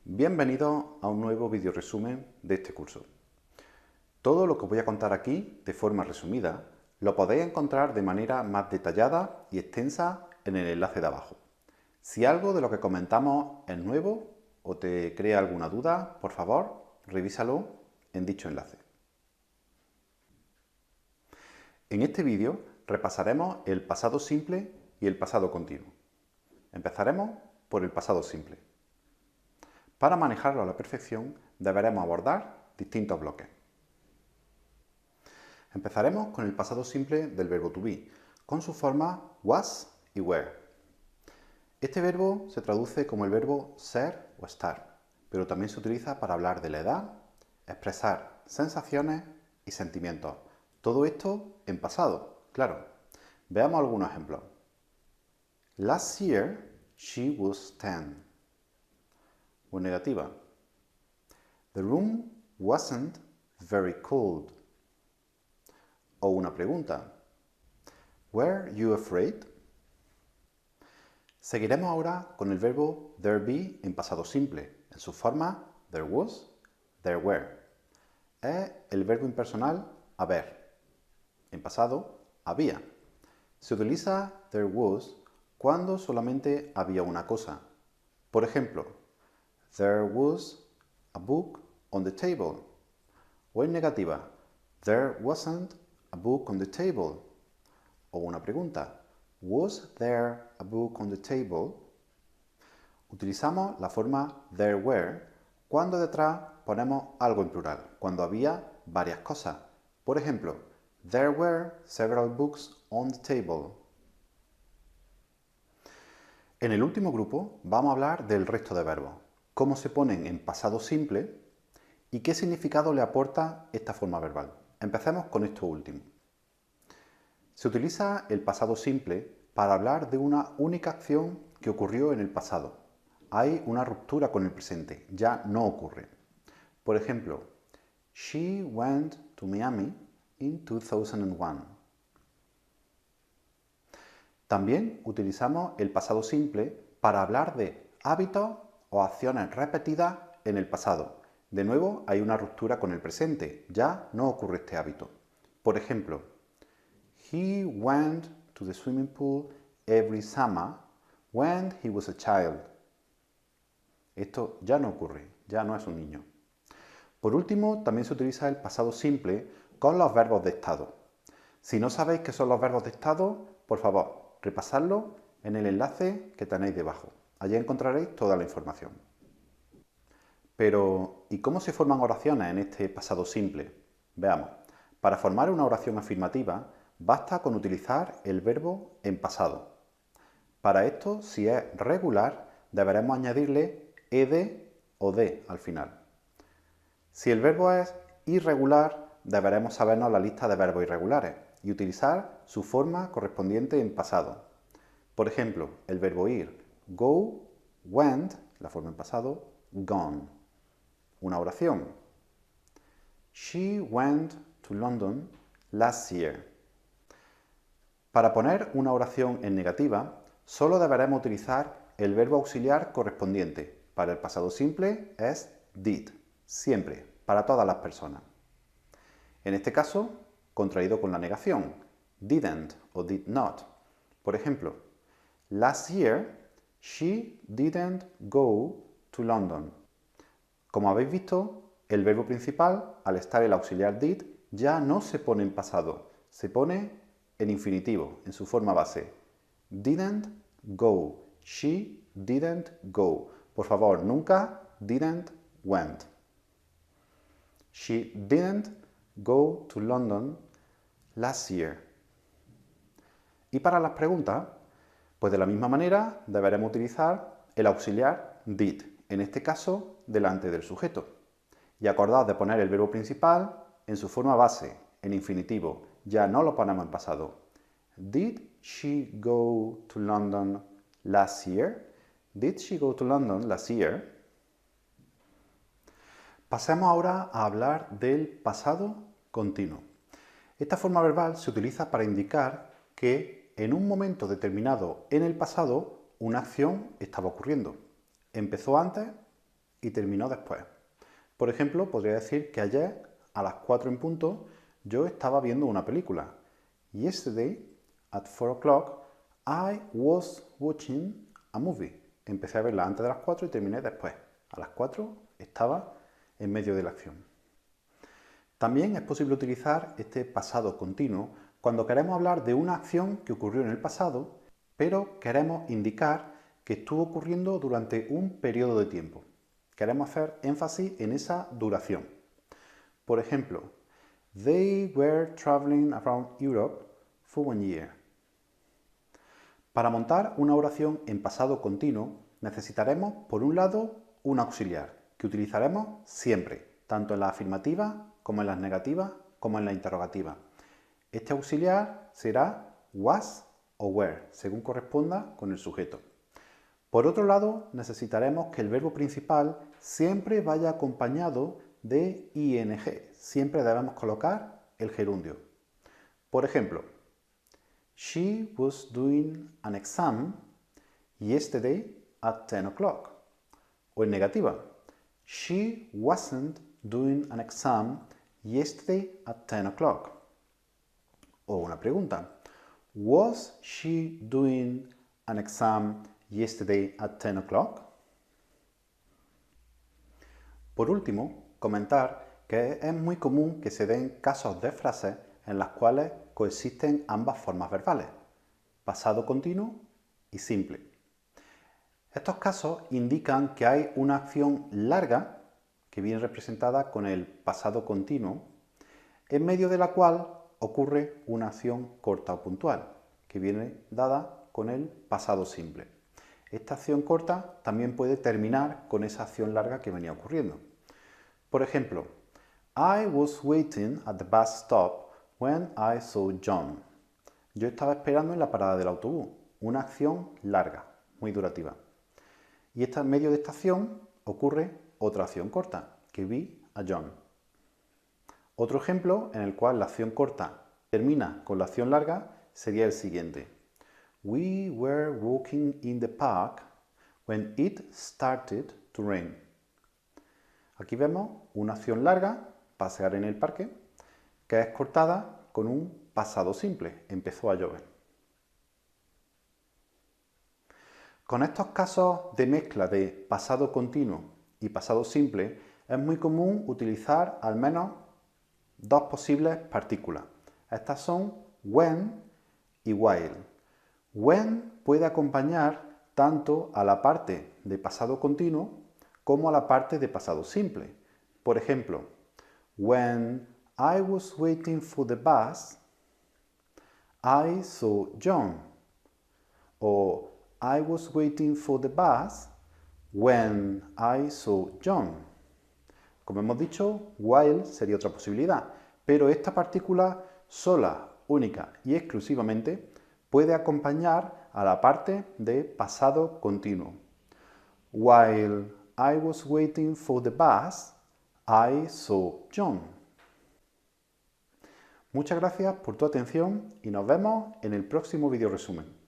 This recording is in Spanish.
Bienvenidos a un nuevo video resumen de este curso. Todo lo que os voy a contar aquí, de forma resumida, lo podéis encontrar de manera más detallada y extensa en el enlace de abajo. Si algo de lo que comentamos es nuevo o te crea alguna duda, por favor, revísalo en dicho enlace. En este vídeo repasaremos el pasado simple y el pasado continuo. Empezaremos por el pasado simple. Para manejarlo a la perfección, deberemos abordar distintos bloques. Empezaremos con el pasado simple del verbo to be, con su forma was y were. Este verbo se traduce como el verbo ser o estar, pero también se utiliza para hablar de la edad, expresar sensaciones y sentimientos. Todo esto en pasado, claro. Veamos algunos ejemplos. Last year, she was 10. O negativa. The room wasn't very cold. O una pregunta. Were you afraid? Seguiremos ahora con el verbo there be en pasado simple, en su forma there was, there were. Es el verbo impersonal haber. En pasado, había. Se utiliza there was cuando solamente había una cosa. Por ejemplo, there was a book on the table. O en negativa, there wasn't a book on the table. O una pregunta, was there a book on the table? Utilizamos la forma there were cuando detrás ponemos algo en plural, cuando había varias cosas. Por ejemplo, there were several books on the table. En el último grupo vamos a hablar del resto de verbos, cómo se ponen en pasado simple y qué significado le aporta esta forma verbal. Empecemos con esto último. Se utiliza el pasado simple para hablar de una única acción que ocurrió en el pasado. Hay una ruptura con el presente, ya no ocurre. Por ejemplo, she went to Miami in 2001. También utilizamos el pasado simple para hablar de hábitos o acciones repetidas en el pasado. De nuevo, hay una ruptura con el presente, ya no ocurre este hábito. Por ejemplo, he went to the swimming pool every summer when he was a child. Esto ya no ocurre, ya no es un niño. Por último, también se utiliza el pasado simple con los verbos de estado. Si no sabéis qué son los verbos de estado, por favor, repasadlo en el enlace que tenéis debajo. Allí encontraréis toda la información. Pero, ¿y cómo se forman oraciones en este pasado simple? Veamos. Para formar una oración afirmativa, basta con utilizar el verbo en pasado. Para esto, si es regular, deberemos añadirle ed o de al final. Si el verbo es irregular, deberemos sabernos la lista de verbos irregulares y utilizar su forma correspondiente en pasado. Por ejemplo, el verbo ir, go, went, la forma en pasado, gone. Una oración. She went to London last year. Para poner una oración en negativa, solo deberemos utilizar el verbo auxiliar correspondiente. Para el pasado simple es did, siempre, para todas las personas. En este caso, contraído con la negación, didn't o did not. Por ejemplo, last year she didn't go to London. Como habéis visto, el verbo principal, al estar el auxiliar did, ya no se pone en pasado, se pone en infinitivo, en su forma base. Didn't go. She didn't go. Por favor, nunca didn't went. She didn't go to London last year. Y para las preguntas, pues de la misma manera deberemos utilizar el auxiliar did, en este caso delante del sujeto. Y acordaos de poner el verbo principal en su forma base, en infinitivo, ya no lo ponemos en pasado. Did she go to London last year? Did she go to London last year? Pasemos ahora a hablar del pasado continuo. Esta forma verbal se utiliza para indicar que en un momento determinado en el pasado una acción estaba ocurriendo. Empezó antes y terminó después. Por ejemplo, podría decir que ayer, a las 4 en punto, yo estaba viendo una película. Yesterday, at 4 o'clock, I was watching a movie. Empecé a verla antes de las 4 y terminé después. A las 4 estaba en medio de la acción. También es posible utilizar este pasado continuo cuando queremos hablar de una acción que ocurrió en el pasado, pero queremos indicar que estuvo ocurriendo durante un periodo de tiempo. Queremos hacer énfasis en esa duración. Por ejemplo, they were traveling around Europe for 1 year. Para montar una oración en pasado continuo necesitaremos, por un lado, un auxiliar, que utilizaremos siempre, tanto en las afirmativas como en las negativas, como en las interrogativas. Este auxiliar será was o were, según corresponda con el sujeto. Por otro lado, necesitaremos que el verbo principal siempre vaya acompañado de ing. Siempre debemos colocar el gerundio. Por ejemplo, she was doing an exam yesterday at 10 o'clock. O en negativa, she wasn't doing an exam yesterday at 10 o'clock. O una pregunta, was she doing an exam yesterday at 10 o'clock? Por último, comentar que es muy común que se den casos de frases en las cuales coexisten ambas formas verbales, pasado continuo y simple. Estos casos indican que hay una acción larga, que viene representada con el pasado continuo, en medio de la cual ocurre una acción corta o puntual, que viene dada con el pasado simple. Esta acción corta también puede terminar con esa acción larga que venía ocurriendo. Por ejemplo, I was waiting at the bus stop when I saw John. Yo estaba esperando en la parada del autobús. Una acción larga, muy durativa. Y en medio de esta acción ocurre otra acción corta, que vi a John. Otro ejemplo en el cual la acción corta termina con la acción larga sería el siguiente. We were walking in the park when it started to rain. Aquí vemos una acción larga, pasear en el parque, que es cortada con un pasado simple, empezó a llover. Con estos casos de mezcla de pasado continuo y pasado simple, es muy común utilizar al menos dos posibles partículas. Estas son when y while. When puede acompañar tanto a la parte de pasado continuo como a la parte de pasado simple. Por ejemplo, when I was waiting for the bus, I saw John. O I was waiting for the bus when I saw John. Como hemos dicho, while sería otra posibilidad, pero esta partícula sola, única y exclusivamente puede acompañar a la parte de pasado continuo. While I was waiting for the bus, I saw John. Muchas gracias por tu atención y nos vemos en el próximo video resumen.